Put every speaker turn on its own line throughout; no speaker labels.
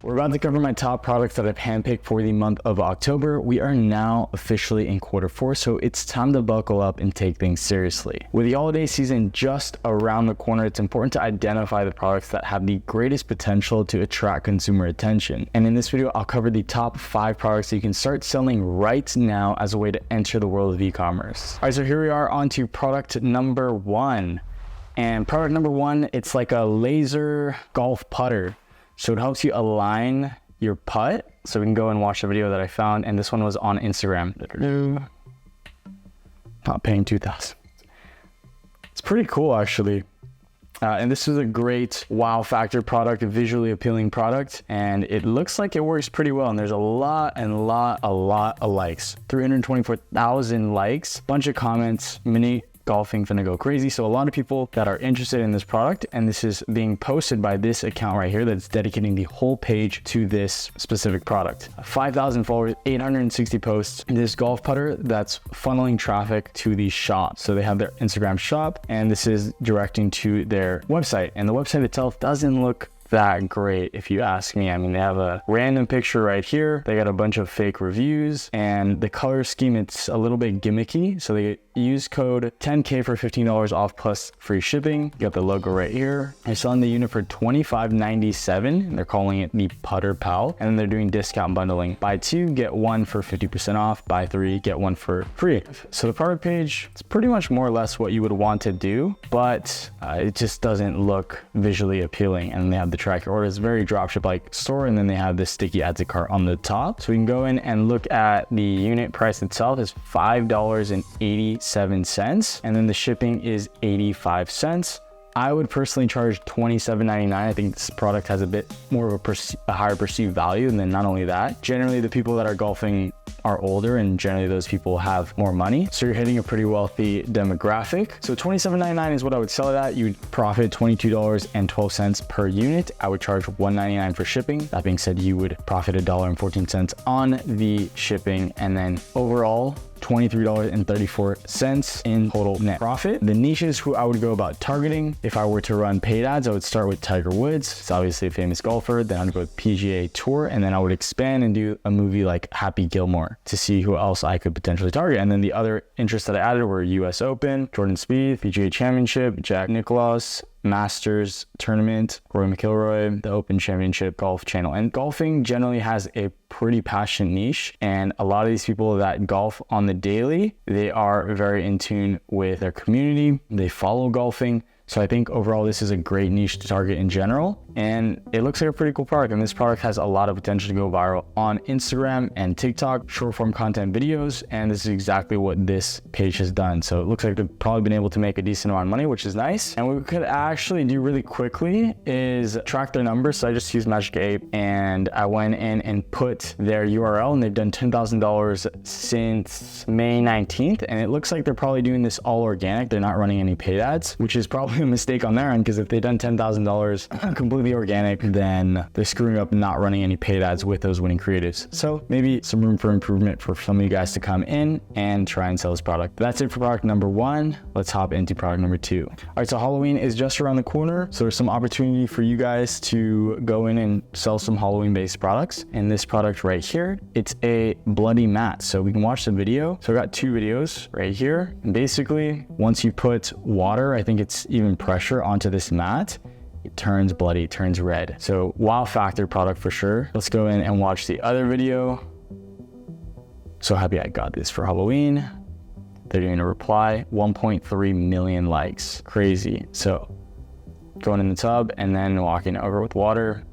We're about to cover my top products that I've handpicked for the month of October. We are now officially in Q4, so it's time to buckle up and take things seriously. With the holiday season just around the corner, it's important to identify the products that have the greatest potential to attract consumer attention. And in this video, I'll cover the top 5 products that you can start selling right now as a way to enter the world of e-commerce. All right, so here we are on to product number 1. And product number 1, it's like a laser golf putter. So it helps you align your putt. So we can go and watch the video that I found. And this one was on Instagram. Not paying 2,000. It's pretty cool, actually. And this is a great wow factor product, a visually appealing product. And it looks like it works pretty well. And there's a lot of likes. 324,000 likes, bunch of comments, mini golfing finna go crazy. So a lot of people that are interested in this product, and this is being posted by this account right here that's dedicating the whole page to this specific product. 5,000 followers, 860 posts. This golf putter that's funneling traffic to the shop. So they have their Instagram shop, and this is directing to their website. And the website itself doesn't look that great if you ask me. I mean, they have a random picture right here. They got a bunch of fake reviews, and the color scheme, it's a little bit gimmicky. So they use code 10K for $15 off plus free shipping. You got the logo right here. They're selling the unit for $25.97 and they're calling it the Putter Pal. And then they're doing discount bundling. Buy 2, get 1 for 50% off. Buy 3, get 1 for free. So the product page, it's pretty much more or less what you would want to do, but it just doesn't look visually appealing. And they have the track your orders, very dropship like store, and then they have this sticky add to cart on the top. So we can go in and look at the unit price itself is $5.87, and then the shipping is 85 cents. I would personally charge $27.99. I think this product has a bit more of a higher perceived value. And then not only that, generally the people that are golfing are older, and generally those people have more money. So you're hitting a pretty wealthy demographic. So $27.99 is what I would sell it at. You would profit $22.12 per unit. I would charge $1.99 for shipping. That being said, you would profit $1.14 on the shipping. And then overall, $23.34 in total net profit. The niches who I would go about targeting, if I were to run paid ads, I would start with Tiger Woods. It's obviously a famous golfer. Then I'd go with PGA Tour, and then I would expand and do a movie like Happy Gilmore to see who else I could potentially target. And then the other interests that I added were US Open, Jordan Spieth, PGA Championship, Jack Nicklaus, Masters Tournament, Rory McIlroy, the Open Championship, Golf Channel. And golfing generally has a pretty passionate niche, and a lot of these people that golf on the daily, they are very in tune with their community. They follow golfing. So I think overall this is a great niche to target in general, and it looks like a pretty cool product. And this product has a lot of potential to go viral on Instagram and TikTok, short form content videos, and this is exactly what this page has done. So it looks like they've probably been able to make a decent amount of money, which is nice. And what we could actually do really quickly is track their numbers. So I just used Magic Ape, and I went in and put their URL, and they've done $10,000 since May 19th. And it looks like they're probably doing this all organic. They're not running any paid ads, which is probably a mistake on their end, because if they've done $10,000 completely organic, then they're screwing up not running any paid ads with those winning creatives. So maybe some room for improvement for some of you guys to come in and try and sell this product. That's it for product number 1. Let's hop into product number 2. All right, so Halloween is just around the corner. So there's some opportunity for you guys to go in and sell some Halloween based products. And this product right here, it's a bloody mat. So we can watch the video. So I got 2 videos right here. And basically, once you put water, I think it's even pressure onto this mat, it turns bloody, it turns red. So wow factor product for sure. Let's go in and watch the other video. So happy I got this for Halloween. They're doing a reply, 1.3 million likes, crazy. So going in the tub and then walking over with water,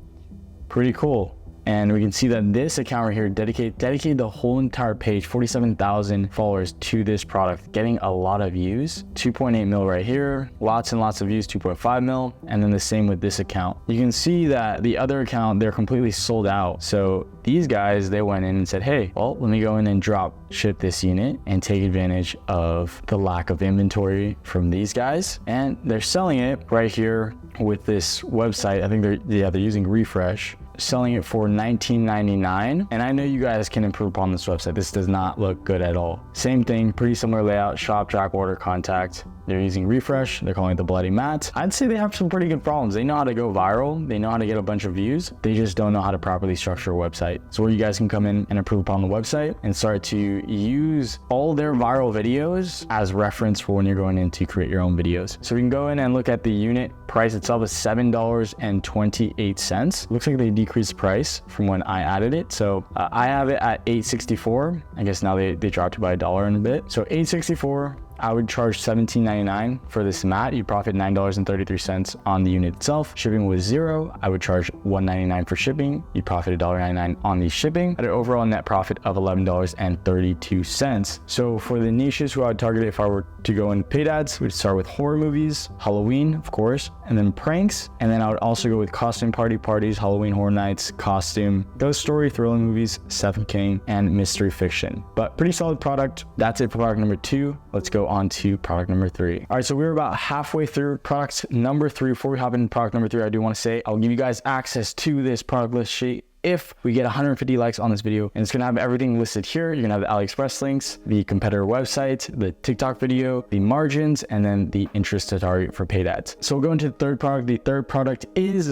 pretty cool. And we can see that this account right here dedicated the whole entire page, 47,000 followers to this product, getting a lot of views. 2.8 mil right here, lots and lots of views, 2.5 mil. And then the same with this account. You can see that the other account, they're completely sold out. So these guys, they went in and said, hey, well, let me go in and drop ship this unit and take advantage of the lack of inventory from these guys. And they're selling it right here with this website. I think they're using Refresh, selling it for $19.99. And I know you guys can improve upon this website. This does not look good at all. Same thing, pretty similar layout, shop, track, order, contact. They're using refresh. They're calling it the bloody mat. I'd say they have some pretty good problems. They know how to go viral. They know how to get a bunch of views. They just don't know how to properly structure a website. So where you guys can come in and improve upon the website and start to use all their viral videos as reference for when you're going in to create your own videos. So we can go in and look at the unit price itself is $7.28. Looks like they decreased the price from when I added it. So I have it at $8.64. I guess now they dropped it by $1 and a bit. So $8.64. I would charge $17.99 for this mat. You profit $9.33 on the unit itself. Shipping was $0. I would charge $1.99 for shipping. You profit $1.99 on the shipping at an overall net profit of $11.32. So for the niches who I would target if I were to go in paid ads, we'd start with horror movies, Halloween, of course, and then pranks. And then I would also go with costume parties, Halloween Horror Nights, costume, ghost story, thriller movies, Stephen King, and mystery fiction. But pretty solid product. That's it for product number 2. Let's go on to product number 3. All right, so we're about halfway through product number 3. Before we hop into product number 3, I do want to say I'll give you guys access to this product list sheet if we get 150 likes on this video, and it's gonna have everything listed here. You're gonna have the AliExpress links, the competitor website, the TikTok video, the margins, and then the interest to target for paid ads. So we'll go into the third product. The third product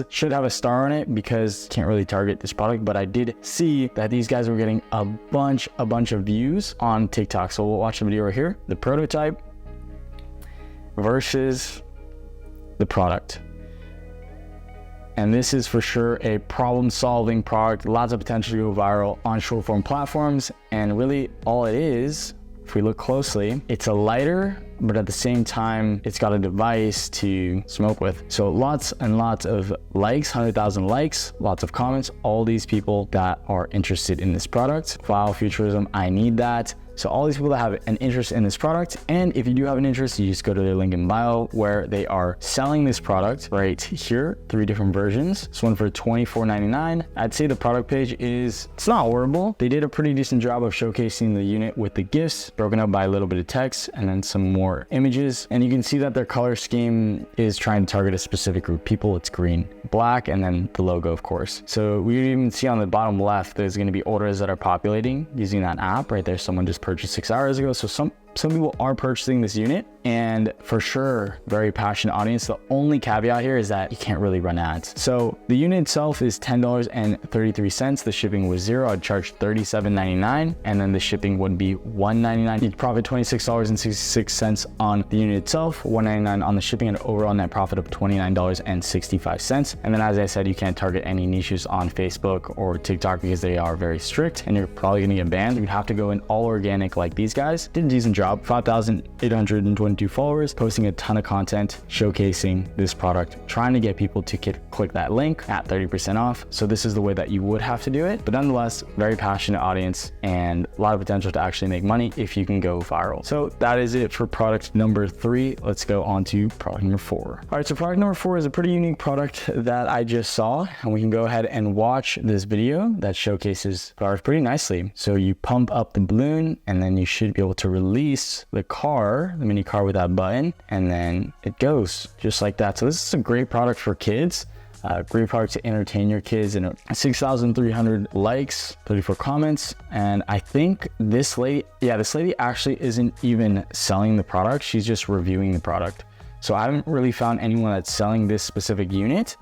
should have a star on it because can't really target this product, but I did see that these guys were getting a bunch of views on TikTok. So we'll watch the video right here. The prototype versus the product. And this is for sure a problem-solving product, lots of potential to go viral on short-form platforms. And really all it is, if we look closely, it's a lighter, but at the same time, it's got a device to smoke with. So lots and lots of likes, 100,000 likes, lots of comments, all these people that are interested in this product. File futurism, I need that. So all these people that have an interest in this product, and if you do have an interest, you just go to their link in bio where they are selling this product right here, 3 different versions. This one for $24.99. I'd say the product page it's not horrible. They did a pretty decent job of showcasing the unit with the gifts broken up by a little bit of text and then some more images. And you can see that their color scheme is trying to target a specific group of people. It's green, black, and then the logo, of course. So we even see on the bottom left, there's going to be orders that are populating using that app right there. Someone just purchased 6 hours ago. So some people are purchasing this unit, and for sure, very passionate audience. The only caveat here is that you can't really run ads. So the unit itself is $10.33. The shipping was $0. I'd charge $37.99, and then the shipping would be $1.99. You'd profit $26.66 on the unit itself, $1.99 on the shipping, and an overall net profit of $29.65. And then, as I said, you can't target any niches on Facebook or TikTok because they are very strict, and you're probably gonna get banned. You'd have to go in all organic like these guys. Did a decent job. 5,822 followers, posting a ton of content showcasing this product, trying to get people to click that link at 30% off. So this is the way that you would have to do it. But nonetheless, very passionate audience and a lot of potential to actually make money if you can go viral. So that is it for product number 3. Let's go on to product number 4. All right, so product number 4 is a pretty unique product that I just saw, and we can go ahead and watch this video that showcases product pretty nicely. So you pump up the balloon, and then you should be able to release the mini car with that button, and then it goes just like that. So this is a great product for kids. Great product to entertain your kids, and 6,300 likes, 34 comments. And I think this lady actually isn't even selling the product. She's just reviewing the product. So I haven't really found anyone that's selling this specific unit,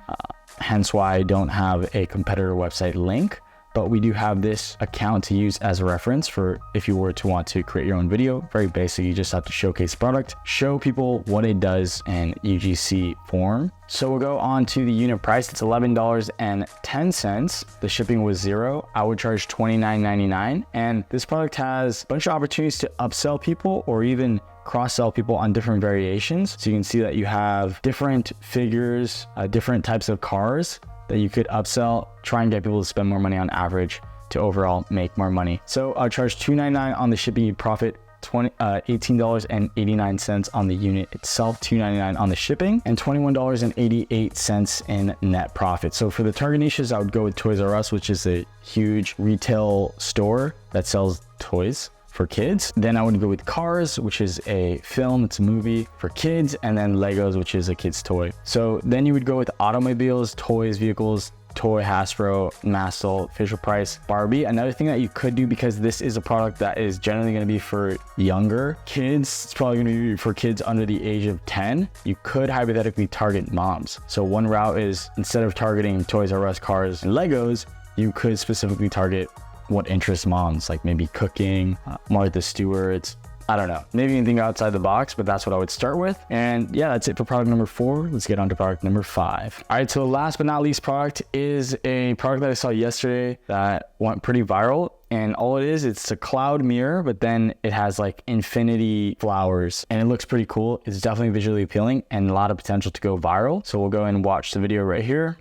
hence why I don't have a competitor website link. But we do have this account to use as a reference for if you were to want to create your own video. Very basic, you just have to showcase the product, show people what it does in UGC form. So we'll go on to the unit price. It's $11.10. The shipping was $0. I would charge $29.99. And this product has a bunch of opportunities to upsell people or even cross-sell people on different variations. So you can see that you have different figures, different types of cars that you could upsell, try and get people to spend more money on average to overall make more money. So I'll charge $2.99 on the shipping. You profit $18.89 on the unit itself, $2.99 on the shipping, and $21.88 in net profit. So for the target niches, I would go with Toys R Us, which is a huge retail store that sells toys for kids. Then I would go with Cars, which is a film, it's a movie for kids, and then Legos, which is a kid's toy. So then you would go with automobiles, toys, vehicles, toy, Hasbro, Mastel, Fisher Price, Barbie. Another thing that you could do, because this is a product that is generally going to be for younger kids, it's probably going to be for kids under the age of 10, you could hypothetically target moms. So one route is, instead of targeting Toys R Us, cars, and Legos, you could specifically target what interests moms, like maybe cooking, Martha Stewart's, I don't know, maybe anything outside the box, but that's what I would start with. And yeah, that's it for product number 4. Let's get on to product number 5. All right, so last but not least product is a product that I saw yesterday that went pretty viral. And all it is, it's a cloud mirror, but then it has like infinity flowers and it looks pretty cool. It's definitely visually appealing and a lot of potential to go viral. So we'll go and watch the video right here.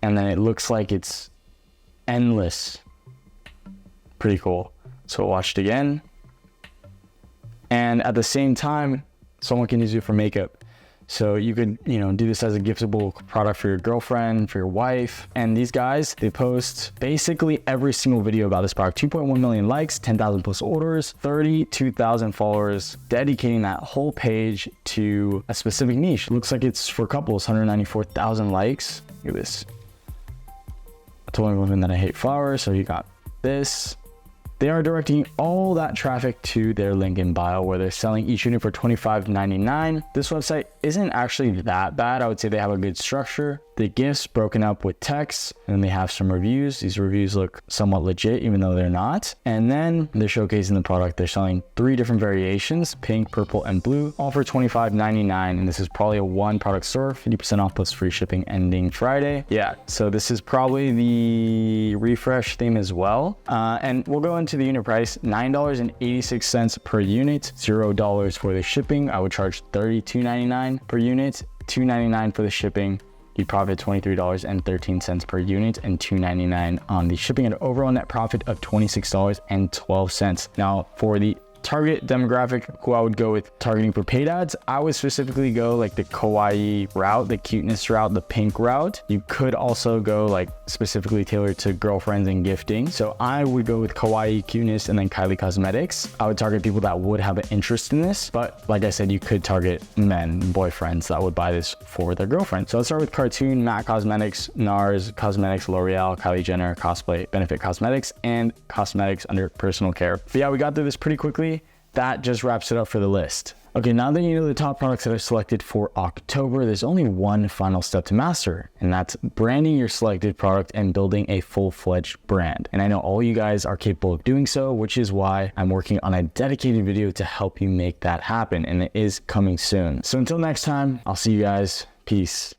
And then it looks like it's endless. Pretty cool. So we'll watch it again. And at the same time, someone can use it for makeup. So you could, do this as a giftable product for your girlfriend, for your wife. And these guys, they post basically every single video about this product. 2.1 million likes, 10,000 plus orders, 32,000 followers, dedicating that whole page to a specific niche. Looks like it's for couples, 194,000 likes. Look at this. I told women that I hate flowers, so you got this. They are directing all that traffic to their link in bio, where they're selling each unit for $25.99. This website isn't actually that bad. I would say they have a good structure. The gifts broken up with text, and they have some reviews. These reviews look somewhat legit, even though they're not. And then they're showcasing the product. They're selling 3 different variations, pink, purple, and blue, all for $25.99. And this is probably a one product store, 50% off plus free shipping ending Friday. Yeah, so this is probably the refresh theme as well. And we'll go into the unit price, $9.86 per unit, $0 for the shipping. I would charge $32.99 per unit, $2.99 for the shipping. You profit $23.13 per unit and $2.99 on the shipping, and overall net profit of $26.12. Now for the target demographic, who I would go with targeting for paid ads, I would specifically go like the kawaii route, the cuteness route, the pink route. You could also go like specifically tailored to girlfriends and gifting. So I would go with kawaii, cuteness, and then Kylie Cosmetics. I would target people that would have an interest in this, but like I said, you could target men, boyfriends that would buy this for their girlfriend. So let's start with cartoon, MAC Cosmetics, NARS Cosmetics, L'Oreal, Kylie Jenner, Cosplay, Benefit Cosmetics, and cosmetics under personal care. But yeah, we got through this pretty quickly. That just wraps it up for the list. Okay, now that you know the top products that are selected for October, there's only one final step to master, and that's branding your selected product and building a full-fledged brand. And I know all you guys are capable of doing so, which is why I'm working on a dedicated video to help you make that happen, and it is coming soon. So until next time, I'll see you guys. Peace.